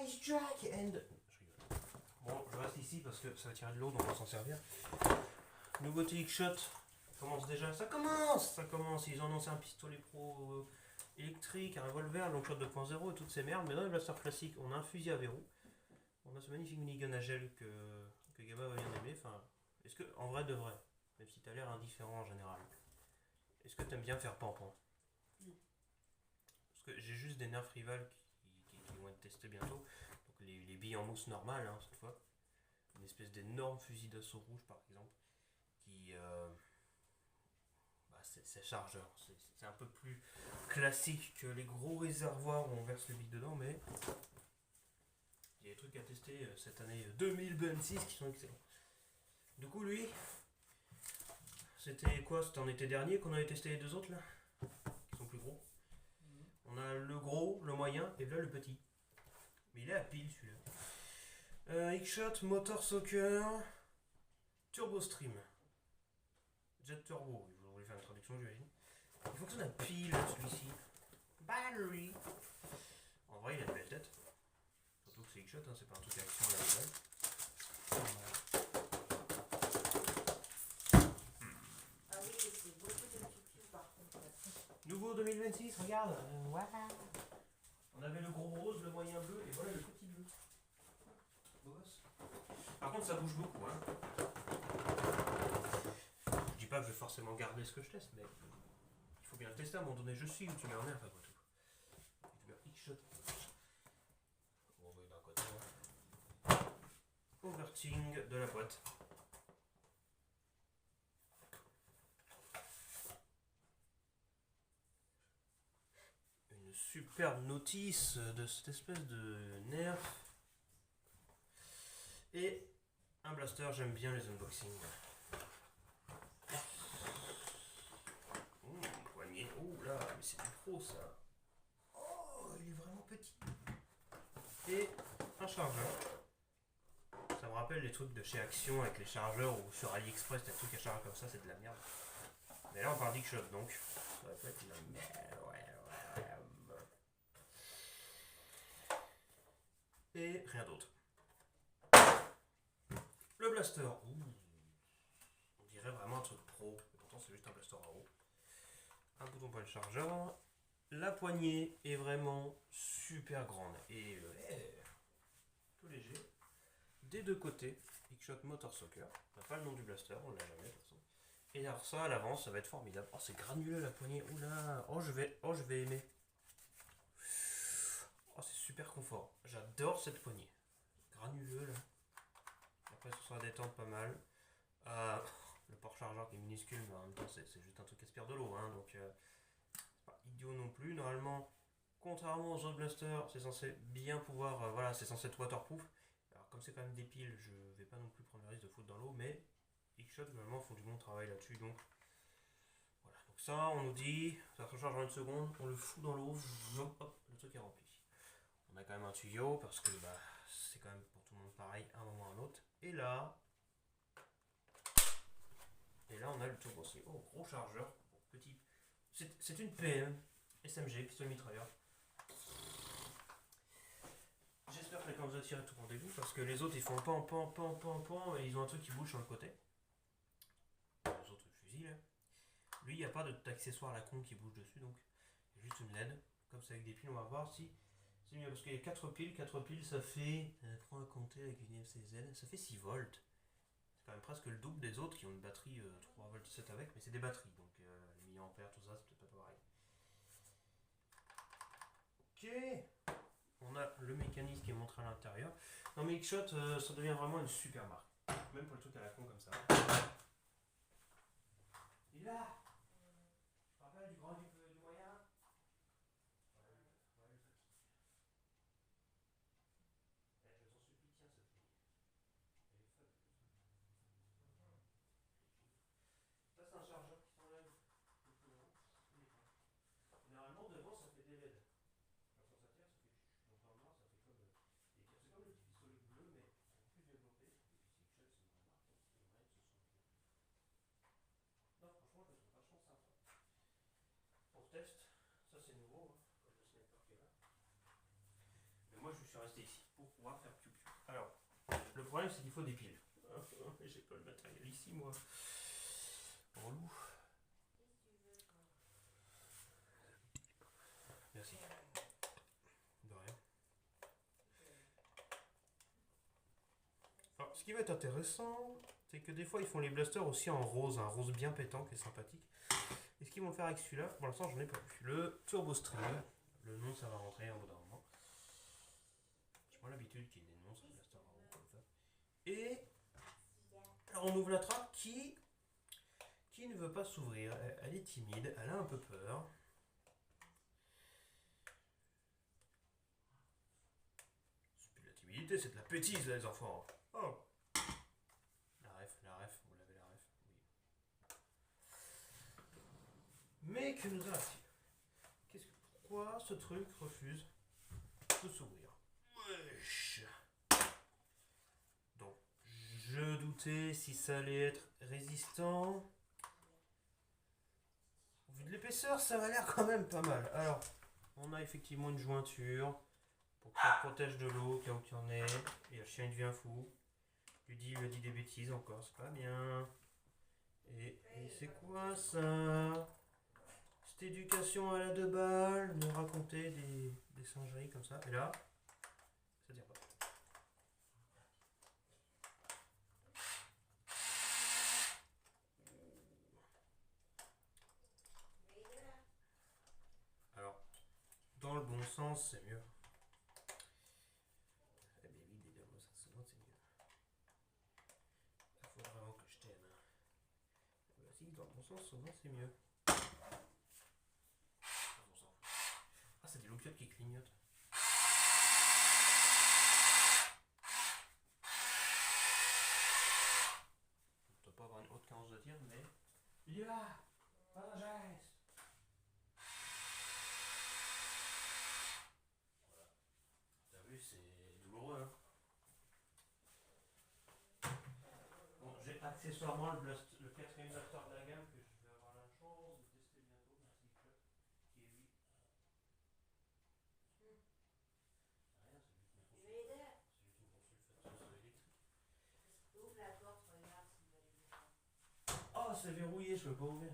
Nice Jack and... Je rigole. Bon, je reste ici parce que ça va tirer de l'eau, donc on va s'en servir. Nouveau TX-Shot commence déjà. Ça commence. Ils ont annoncé un pistolet pro électrique, un revolver, longshot 2.0 et toutes ces merdes. Mais dans les blasters classiques, on a un fusil à verrou. On a ce magnifique minigun à gel que Gamma va bien aimer. Enfin, est-ce que, en vrai de vrai, même si t'as l'air indifférent en général, est-ce que t'aimes bien faire pampan? Parce que j'ai juste des nerfs rivales qui vont être testés bientôt. Donc les billes en mousse normales, hein, cette fois. Une espèce d'énorme fusil d'assaut rouge, par exemple, qui... c'est chargeur. C'est un peu plus classique que les gros réservoirs où on verse le billes dedans, mais il y a des trucs à tester cette année 2026 qui sont excellents. Du coup, lui, c'était quoi? C'était en été dernier qu'on avait testé les deux autres là, qui sont plus gros. On a le gros, le moyen et là le petit. Mais il est à pile celui-là. X-Shot, Motor Soccer, Turbo Stream, Jet Turbo. Je voulais faire une traduction, j'imagine. Il fonctionne à pile celui-ci. Battery. En vrai, il a une belle tête. Surtout que c'est X-Shot, hein, c'est pas un truc à action à la base. Ah oui, c'est beaucoup de petites piles par contre. Nouveau 2026, regarde. Voilà. On avait le gros rose, le moyen bleu et voilà le petit bleu. Beau gosse. Par contre, ça bouge beaucoup. Hein. Je dis pas que je vais forcément garder ce que je teste, mais il faut bien le tester à un moment donné. Je suis youtubeur nerf après tout. Youtubeur X-Shot. On va d'un côté. Hein. Overting de la boîte. Une superbe notice de cette espèce de nerf. Et un blaster, j'aime bien les unboxings. Poignet. Oh là, mais c'est du pro ça. Oh, il est vraiment petit. Et un chargeur. Ça me rappelle les trucs de chez Action avec les chargeurs ou sur AliExpress, des trucs à charger comme ça, c'est de la merde. Mais là on parle d'X-Shot donc. Ça va pas être la merde. Et rien d'autre. Le blaster. Ouh. On dirait vraiment un truc pro. Et pourtant c'est juste un blaster à eau. Un bouton pour le chargeur. La poignée est vraiment super grande et tout léger. Des deux côtés, X-Shot Motor Soccer. On n'a pas le nom du blaster, on l'a jamais de toute façon. Et alors ça à l'avance, ça va être formidable. Oh c'est granuleux la poignée. Oula. Oh je vais aimer. Oh c'est super confort. J'adore cette poignée. Granuleux là. Après sur la détente pas mal. Le port chargeur qui est minuscule, mais en même temps c'est juste un truc qui aspire de l'eau, hein, donc c'est pas idiot non plus. Normalement, contrairement aux autres blasters, c'est censé bien pouvoir, voilà, c'est censé être waterproof. Alors comme c'est quand même des piles, je vais pas non plus prendre le risque de foutre dans l'eau, mais X-Shot normalement font du bon travail là-dessus, donc voilà. Donc ça, on nous dit, ça se recharge en une seconde, on le fout dans l'eau, hop, le truc est rempli. On a quand même un tuyau parce que bah c'est quand même pour tout le monde pareil, à un moment ou à un autre. Et là, on a le turbo aussi. Oh, gros chargeur. Petit. C'est une PM SMG, pistolet mitrailleur. J'espère que quand vous tirez tout rendez-vous, parce que les autres ils font pan et ils ont un truc qui bouge sur le côté. Les autres fusils là. Lui, il n'y a pas d'accessoire à la con qui bouge dessus, donc il y a juste une LED. Comme ça avec des piles, on va voir si c'est mieux. Parce qu'il y a 4 piles ça fait. Prends à compter avec une FCZ, ça fait 6 volts. C'est quand même presque le double des autres qui ont une batterie 3,7 V avec, mais c'est des batteries, donc les milliampères, tout ça, c'est peut-être pas pareil. Ok, on a le mécanisme qui est montré à l'intérieur. Non mais X-Shot, ça devient vraiment une super marque. Même pour le truc à la con comme ça. Il est là. Tu te rappelles du grand du moyen? Je t'en supplie, tiens cette fille. Elle est fun. Ça c'est un chargeur qui s'enlève. Généralement devant ça fait des LED. Quand ça tire, ça fait donc normalement ça fait comme. C'est comme le petit pistolet bleu mais plus développé. Et puis c'est X-Shot, c'est une vraie marque, donc il y a moyen que ce soit bien. Non, franchement je le trouve vachement sympa. Pour test, ça c'est nouveau, hein, comme le sniper qui est là. Mais moi je suis suis resté ici pour pouvoir faire piou piou. Alors, le problème c'est qu'il faut des piles. J'ai pas le matériel ici moi. Relou. Merci. De rien. Alors, ce qui va être intéressant, c'est que des fois ils font les blasters aussi en rose, un rose bien pétant qui est sympathique. Et ce qu'ils vont faire avec celui-là, pour l'instant j'en ai pas vu. Le Turbo Stream, le nom ça va rentrer au bout d'un moment. J'ai pas l'habitude qu'il y ait des noms sur les blasters en rose comme ça. Et alors on ouvre la trappe qui ne veut pas s'ouvrir. Elle est timide, elle a un peu peur. C'est plus de la timidité, c'est de la bêtise les enfants. Oh. La ref, vous l'avez la ref. Oui. Mais que nous a-t-il? Pourquoi ce truc refuse de s'ouvrir? Wesh. Donc, je doutais si ça allait être résistant. Au vu de l'épaisseur, ça va l'air quand même pas mal. Alors, on a effectivement une jointure pour que ça protège de l'eau, qu'il y en ait. Et le chien il devient fou. Il a dit des bêtises encore, c'est pas bien. Et c'est quoi ça? Cette éducation à la 2 balles, nous raconter des singeries comme ça. Et là, ça tient pas. Alors, dans le bon sens, c'est mieux. Eh bien oui, dans le sens, c'est mieux. Il faut vraiment que je t'aime. Si, dans le bon sens, souvent c'est mieux. Ah, c'est des loupiottes qui clignotent. On ne doit pas avoir une haute cadence de tir, mais... Il y va! Pas un geste! Voilà. T'as vu, c'est douloureux, hein? Bon, j'ai accessoirement le 4ème blaster de la gamme que je vais avoir la chance de tester bientôt, merci Club, qui est lui. Rien, c'est lui qui me construit le faisceau électrique. Ouvre la porte, regarde s'il va les ouvrir. Oh, c'est verrouillé, je peux pas ouvrir.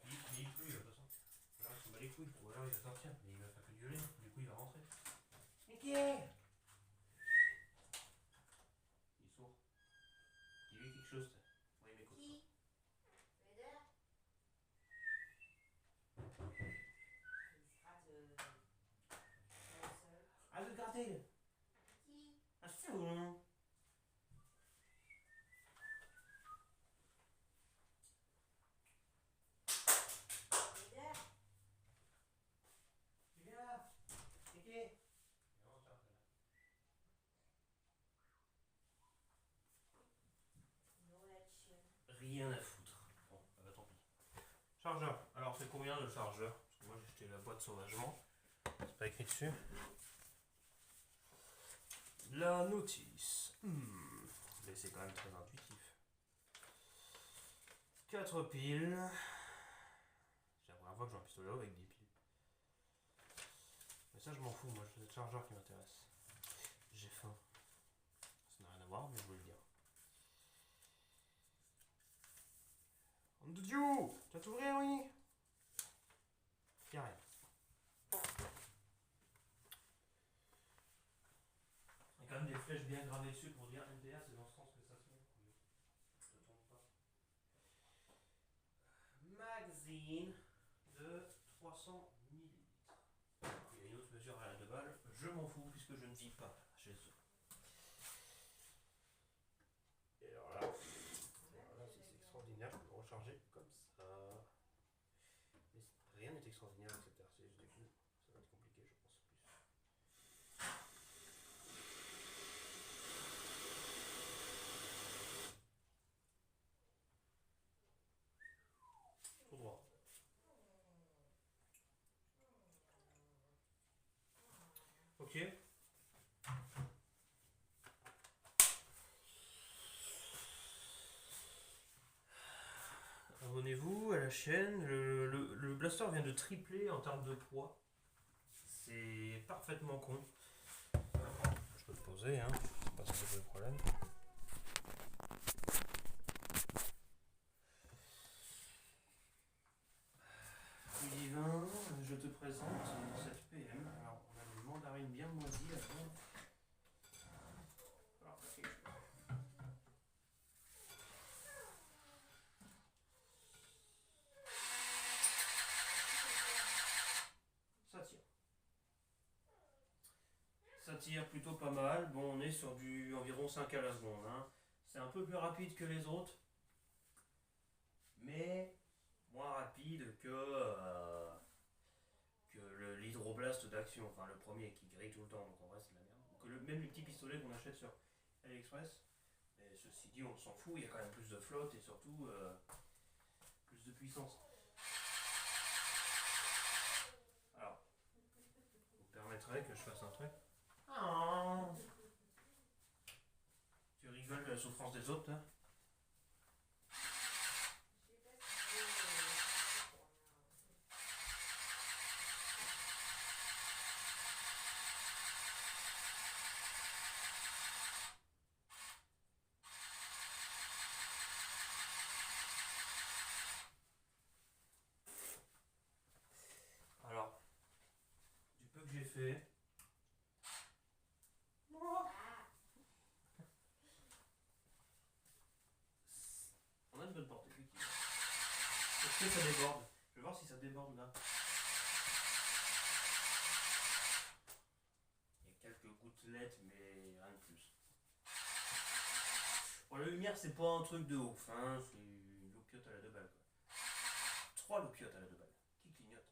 Il pleut, il va pas sortir. Là, il se bat les couilles. Ou alors il va sortir, mais il va faire que gueuler. Du coup, il va rentrer. Mais qui est? Il est sourd. Dis-lui quelque chose. Moi, il m'écoute. Qui? Vader? Il se rate seul. Ah, de gratter. Qui? Ah, c'est bon. Vader? Tu viens là? C'est qui? Non, ça, Non, la chienne. rien à foutre. Bon, bah tant pis. Chargeur. Alors, c'est combien le chargeur? Parce que moi, j'ai jeté la boîte sauvagement. C'est pas écrit dessus. La notice. Mais c'est quand même très intuitif. 4 piles. C'est la première fois que j'ai un pistolet avec des piles. Mais ça, je m'en fous. Moi, c'est le chargeur qui m'intéresse. J'ai faim. Ça n'a rien à voir, mais je voulais le dire. Homme de Dieu! Tu vas t'ouvrir, oui? Y'a rien. Il y a quand même des flèches bien gravées dessus pour dire NDR, c'est dans ce sens que ça se met. Je te trompe pas. Magazine de 300 ml. Il y a une autre mesure à la 2 balles. Je m'en fous puisque je ne vis pas chez eux. Et alors là, voilà, c'est extraordinaire, je peux le recharger comme ça. Mais rien n'est extraordinaire avec cette RCS, du coup, ça va être compliqué, je pense plus. Tout droit. Ok. Abonnez-vous à la chaîne. Le blaster vient de tripler en termes de poids. c'est parfaitement con. Je peux le poser, hein. C'est pas ça qui pose le problème. Plus divin, je te présente cette PM. Alors, on a des mandarines bien moisies là-dedans. Alors, ok, ça tire. Ça tire plutôt pas mal. Bon, on est sur du environ 5 à la seconde. Hein. C'est un peu plus rapide que les autres, mais moins rapide que l'hydroblast d'action, enfin le premier qui grille tout le temps, donc en vrai c'est de la merde. Que même les petits pistolets qu'on achète sur AliExpress. Mais ceci dit, on s'en fout, il y a quand même plus de flotte et surtout plus de puissance. Alors, vous me permettrez que je fasse un truc. Oh. Tu rigoles de la souffrance des autres, hein? Alors, du peu que j'ai fait. On a une bonne portée, effectivement. Est-ce que ça déborde? Je vais voir si ça déborde là. Il y a quelques gouttelettes, mais rien de plus. Bon, la lumière, c'est pas un truc de ouf, hein. C'est une loquiote à la 2 balles, quoi. 3 loquiotes à la 2 balles. Qui clignote?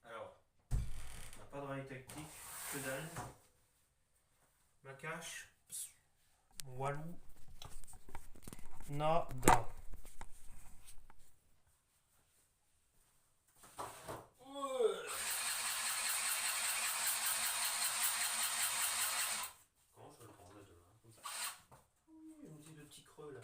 Alors, on n'a pas de rail tactique, que dalle. Ma cache, Walou, nada. Comment je vais le prendre le 2 hein, comme ça? Il me dit le petit creux là.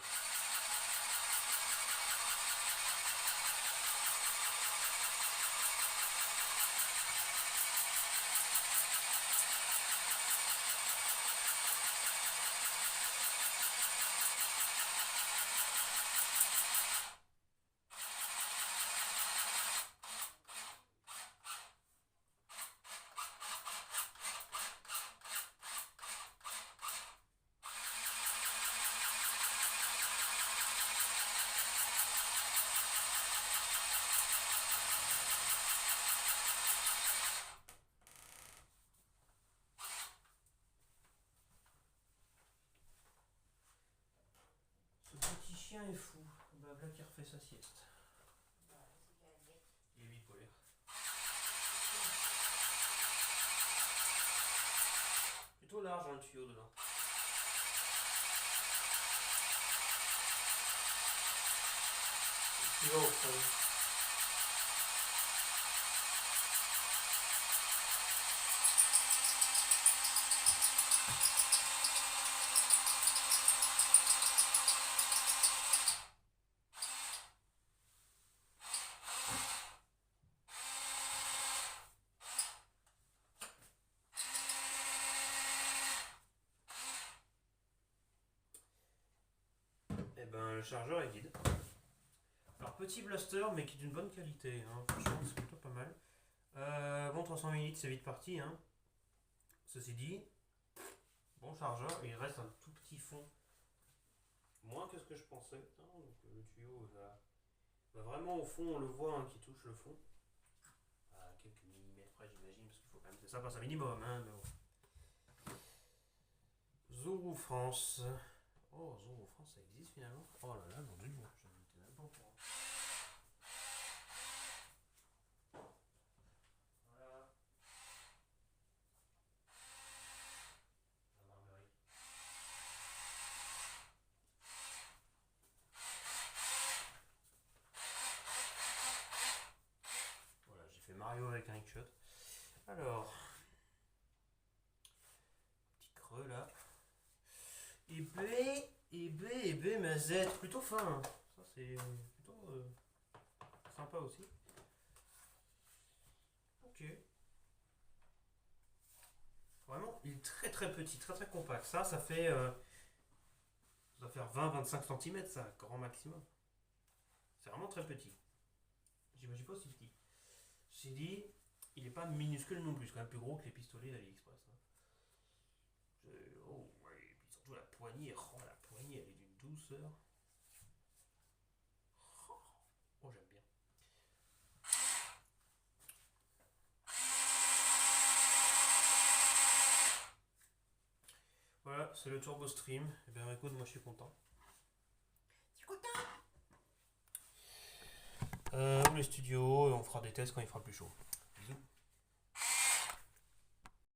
Ce petit chien est fou. Bah, là qui refait sa sieste. Il est bipolaire. Plutôt large, hein, le tuyau dedans. Il va au fond. Et ben le chargeur est vide. Alors petit blaster mais qui est d'une bonne qualité, hein. Franchement c'est plutôt pas mal. Bon 300 ml c'est vite parti, hein. Ceci dit, bon chargeur, il reste un tout petit fond. Moins que ce que je pensais. Non, donc le tuyau va vraiment au fond, on le voit hein, qui touche le fond. À quelques millimètres près j'imagine, parce qu'il faut quand même que ça passe un minimum. Hein, mais bon. Zorro France. Oh, Zorro France, ça existe finalement. Oh là là, mon dieu, je n'étais même pas au courant. Voilà. La marguerite. Mario avec un Rickshot. Alors, petit creux là. Mais Z, plutôt fin. Ça c'est plutôt sympa aussi. Ok. Vraiment, il est très très petit, très très compact. Ça fait ça doit faire 20-25 cm ça, grand maximum. C'est vraiment très petit. J'imagine pas aussi petit. J'ai dit, il est pas minuscule non plus, c'est quand même plus gros que les pistolets d'AliExpress. Hein. Oh, ouais, et puis surtout la poignée, oh, la poignée, elle est d'une douceur. Oh, j'aime bien. Voilà, c'est le Turbo Stream. Et bien écoute, moi je suis content. Tu es content? Les studios, on fera des tests quand il fera plus chaud.